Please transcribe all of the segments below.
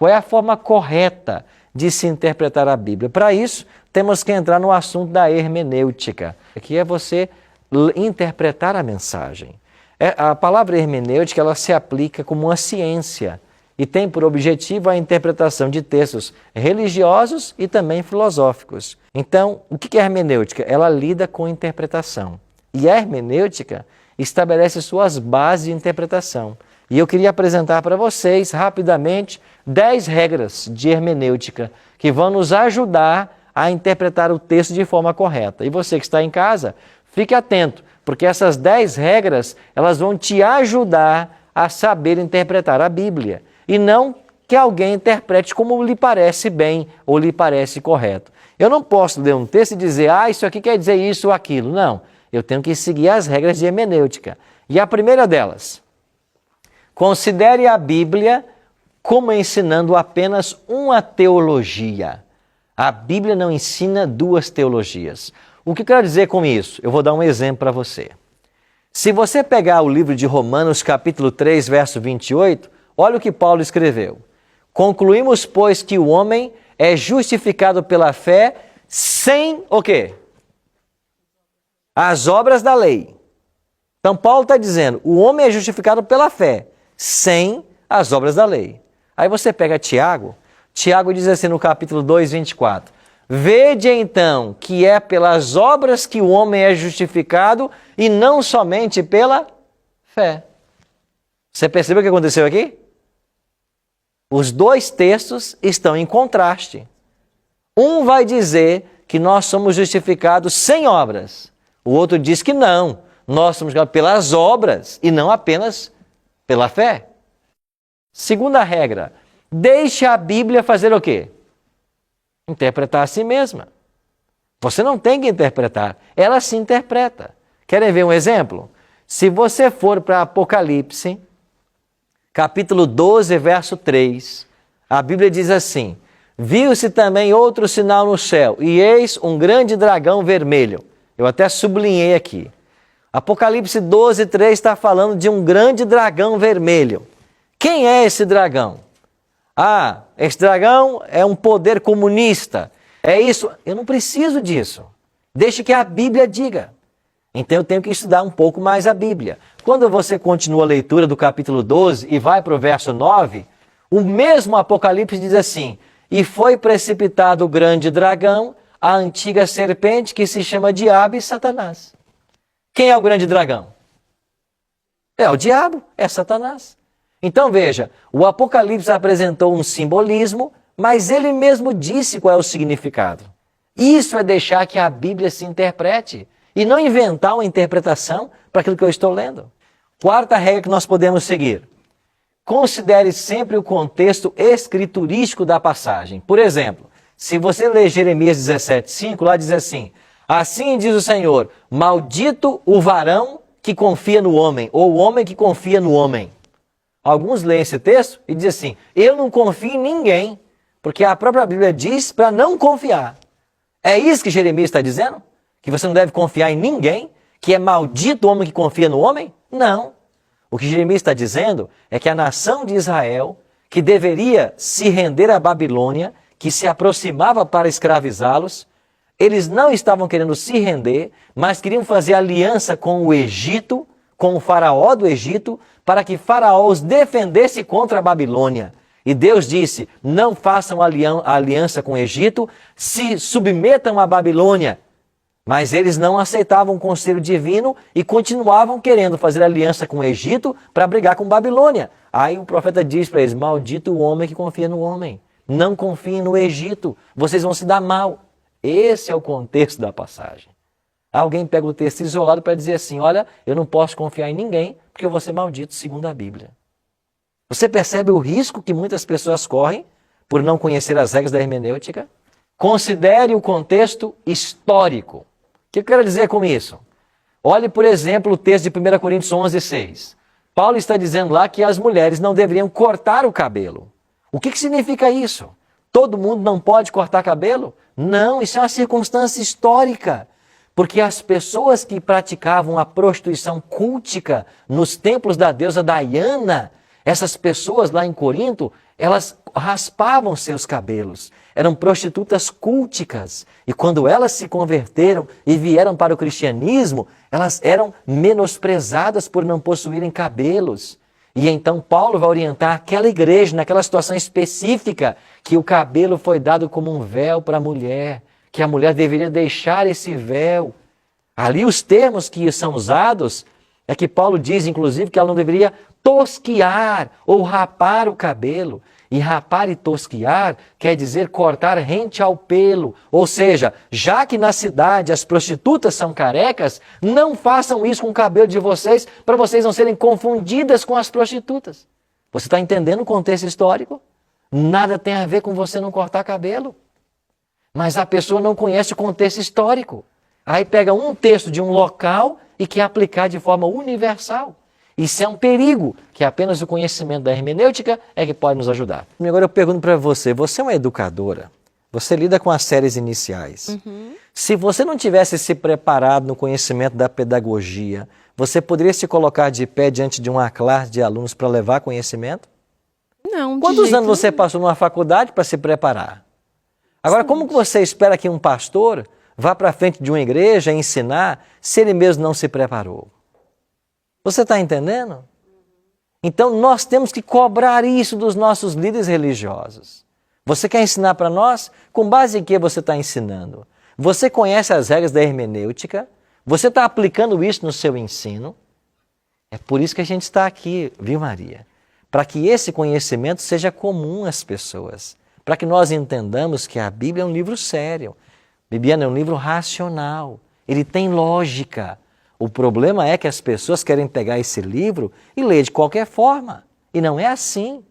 Qual é a forma correta de se interpretar a Bíblia? Para isso, temos que entrar no assunto da hermenêutica, que é você interpretar a mensagem. A palavra hermenêutica, ela se aplica como uma ciência e tem por objetivo a interpretação de textos religiosos e também filosóficos. Então, o que é hermenêutica? Ela lida com interpretação. E a hermenêutica estabelece suas bases de interpretação. E eu queria apresentar para vocês, rapidamente, 10 regras de hermenêutica que vão nos ajudar a interpretar o texto de forma correta. E você que está em casa, fique atento, porque essas 10 regras, elas vão te ajudar a saber interpretar a Bíblia. E não que alguém interprete como lhe parece bem ou lhe parece correto. Eu não posso ler um texto e dizer, isso aqui quer dizer isso ou aquilo. Não, eu tenho que seguir as regras de hermenêutica. E a primeira delas, considere a Bíblia como ensinando apenas uma teologia. A Bíblia não ensina duas teologias. O que eu quero dizer com isso? Eu vou dar um exemplo para você. Se você pegar o livro de Romanos, capítulo 3, verso 28, olha o que Paulo escreveu. Concluímos, pois, que o homem é justificado pela fé sem o quê? As obras da lei. Então, Paulo está dizendo, o homem é justificado pela fé, sem as obras da lei. Aí você pega Tiago, Tiago diz assim no capítulo 2, 24, vede então que é pelas obras que o homem é justificado e não somente pela fé. Você percebeu o que aconteceu aqui? Os dois textos estão em contraste. Um vai dizer que nós somos justificados sem obras. O outro diz que não, nós somos justificados pelas obras e não apenas pela fé. Segunda regra, deixe a Bíblia fazer o quê? Interpretar a si mesma. Você não tem que interpretar, ela se interpreta. Querem ver um exemplo? Se você for para Apocalipse, capítulo 12, verso 3, a Bíblia diz assim, viu-se também outro sinal no céu, e eis um grande dragão vermelho. Eu até sublinhei aqui. Apocalipse 12, 3 está falando de um grande dragão vermelho. Quem é esse dragão? Esse dragão é um poder comunista. É isso? Eu não preciso disso. Deixe que a Bíblia diga. Então eu tenho que estudar um pouco mais a Bíblia. Quando você continua a leitura do capítulo 12 e vai para o verso 9, o mesmo Apocalipse diz assim, e foi precipitado o grande dragão, a antiga serpente que se chama Diabo e Satanás. Quem é o grande dragão? É o diabo, é Satanás. Então veja, o Apocalipse apresentou um simbolismo, mas ele mesmo disse qual é o significado. Isso é deixar que a Bíblia se interprete e não inventar uma interpretação para aquilo que eu estou lendo. Quarta regra que nós podemos seguir. Considere sempre o contexto escriturístico da passagem. Por exemplo, se você ler Jeremias 17:5, lá diz assim, assim diz o Senhor, maldito o varão que confia no homem, ou o homem que confia no homem. Alguns leem esse texto e dizem assim, eu não confio em ninguém, porque a própria Bíblia diz para não confiar. É isso que Jeremias está dizendo? Que você não deve confiar em ninguém? Que é maldito o homem que confia no homem? Não. O que Jeremias está dizendo é que a nação de Israel, que deveria se render à Babilônia, que se aproximava para escravizá-los, eles não estavam querendo se render, mas queriam fazer aliança com o Egito, com o faraó do Egito, para que faraó os defendesse contra a Babilônia. E Deus disse, não façam aliança com o Egito, se submetam à Babilônia. Mas eles não aceitavam o conselho divino e continuavam querendo fazer aliança com o Egito para brigar com Babilônia. Aí o profeta diz para eles, maldito o homem que confia no homem. Não confiem no Egito, vocês vão se dar mal. Esse é o contexto da passagem. Alguém pega o texto isolado para dizer assim, olha, eu não posso confiar em ninguém porque eu vou ser maldito segundo a Bíblia. Você percebe o risco que muitas pessoas correm por não conhecer as regras da hermenêutica? Considere o contexto histórico. O que eu quero dizer com isso? Olhe, por exemplo, o texto de 1 Coríntios 11:6. Paulo está dizendo lá que as mulheres não deveriam cortar o cabelo. O que significa isso? Todo mundo não pode cortar cabelo? Não, isso é uma circunstância histórica. Porque as pessoas que praticavam a prostituição cultica nos templos da deusa Diana, essas pessoas lá em Corinto, elas raspavam seus cabelos, eram prostitutas culticas. E quando elas se converteram e vieram para o cristianismo, elas eram menosprezadas por não possuírem cabelos. E então Paulo vai orientar aquela igreja, naquela situação específica, que o cabelo foi dado como um véu para a mulher, que a mulher deveria deixar esse véu. Ali os termos que são usados é que Paulo diz, inclusive, que ela não deveria tosquiar ou rapar o cabelo. E rapar e tosquiar quer dizer cortar rente ao pelo. Ou seja, já que na cidade as prostitutas são carecas, não façam isso com o cabelo de vocês para vocês não serem confundidas com as prostitutas. Você está entendendo o contexto histórico? Nada tem a ver com você não cortar cabelo. Mas a pessoa não conhece o contexto histórico. Aí pega um texto de um local e quer aplicar de forma universal. Isso é um perigo, que apenas o conhecimento da hermenêutica é que pode nos ajudar. E agora eu pergunto para você, você é uma educadora, você lida com as séries iniciais. Se você não tivesse se preparado no conhecimento da pedagogia, você poderia se colocar de pé diante de uma classe de alunos para levar conhecimento? Não, de Quantos jeito anos você passou numa faculdade para se preparar? Agora, como que você espera que um pastor vá para frente de uma igreja ensinar se ele mesmo não se preparou? Você está entendendo? Então nós temos que cobrar isso dos nossos líderes religiosos. Você quer ensinar para nós? Com base em que você está ensinando? Você conhece as regras da hermenêutica? Você está aplicando isso no seu ensino? É por isso que a gente está aqui, viu, Maria? Para que esse conhecimento seja comum às pessoas. Para que nós entendamos que a Bíblia é um livro sério. A Bíblia é um livro racional. Ele tem lógica. O problema é que as pessoas querem pegar esse livro e ler de qualquer forma. E não é assim.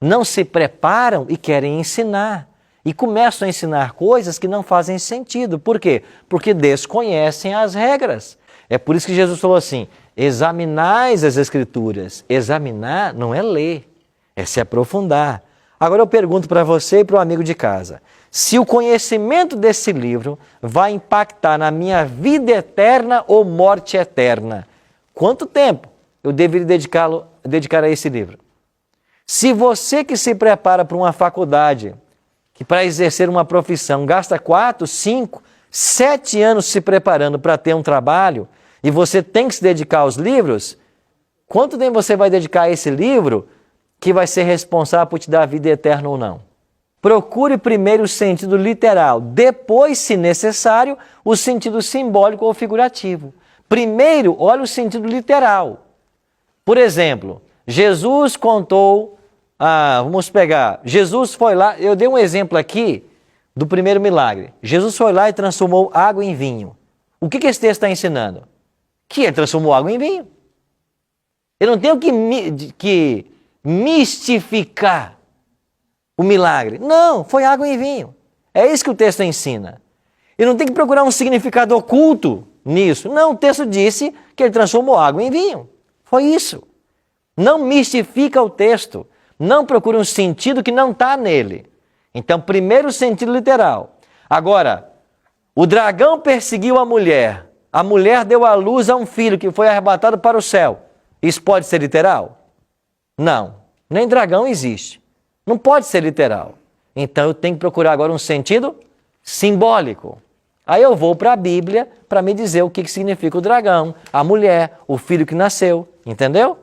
Não se preparam e querem ensinar. E começam a ensinar coisas que não fazem sentido. Por quê? Porque desconhecem as regras. É por isso que Jesus falou assim, examinais as Escrituras. Examinar não é ler, é se aprofundar. Agora eu pergunto para você e para o amigo de casa, se o conhecimento desse livro vai impactar na minha vida eterna ou morte eterna, quanto tempo eu deveria dedicar a esse livro? Se você que se prepara para uma faculdade, que para exercer uma profissão gasta 4, 5, 7 anos se preparando para ter um trabalho, e você tem que se dedicar aos livros, quanto tempo você vai dedicar a esse livro que vai ser responsável por te dar a vida eterna ou não? Procure primeiro o sentido literal, depois, se necessário, o sentido simbólico ou figurativo. Primeiro, olha o sentido literal. Por exemplo, Jesus contou, vamos pegar, Jesus foi lá, eu dei um exemplo aqui do primeiro milagre. Jesus foi lá e transformou água em vinho. O que esse texto está ensinando? Que ele transformou água em vinho. Eu não tenho que mistificar o milagre. Não, foi água em vinho. É isso que o texto ensina. E não tem que procurar um significado oculto nisso. Não, o texto disse que ele transformou água em vinho. Foi isso. Não mistifica o texto. Não procura um sentido que não está nele. Então, primeiro o sentido literal. Agora, o dragão perseguiu a mulher. A mulher deu à luz a um filho que foi arrebatado para o céu. Isso pode ser literal? Não. Nem dragão existe. Não pode ser literal. Então eu tenho que procurar agora um sentido simbólico. Aí eu vou para a Bíblia para me dizer o que significa o dragão, a mulher, o filho que nasceu. Entendeu?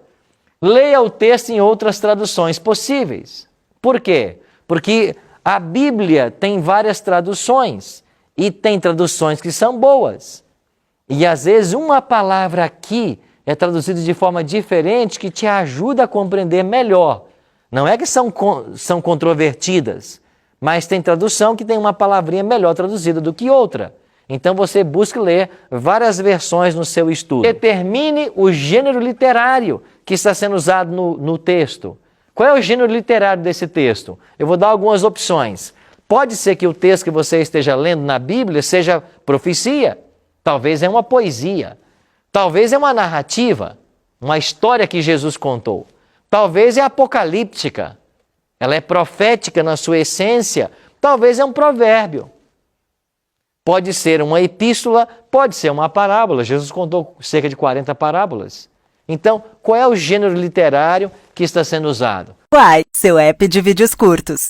Leia o texto em outras traduções possíveis. Por quê? Porque a Bíblia tem várias traduções e tem traduções que são boas. E às vezes uma palavra aqui é traduzida de forma diferente que te ajuda a compreender melhor. Não é que são controvertidas, mas tem tradução que tem uma palavrinha melhor traduzida do que outra. Então você busca ler várias versões no seu estudo. Determine o gênero literário que está sendo usado no texto. Qual é o gênero literário desse texto? Eu vou dar algumas opções. Pode ser que o texto que você esteja lendo na Bíblia seja profecia. Talvez é uma poesia. Talvez é uma narrativa, uma história que Jesus contou. Talvez é apocalíptica. Ela é profética na sua essência. Talvez é um provérbio. Pode ser uma epístola, pode ser uma parábola. Jesus contou cerca de 40 parábolas. Então, qual é o gênero literário que que está sendo usado? Uai, seu app de vídeos curtos.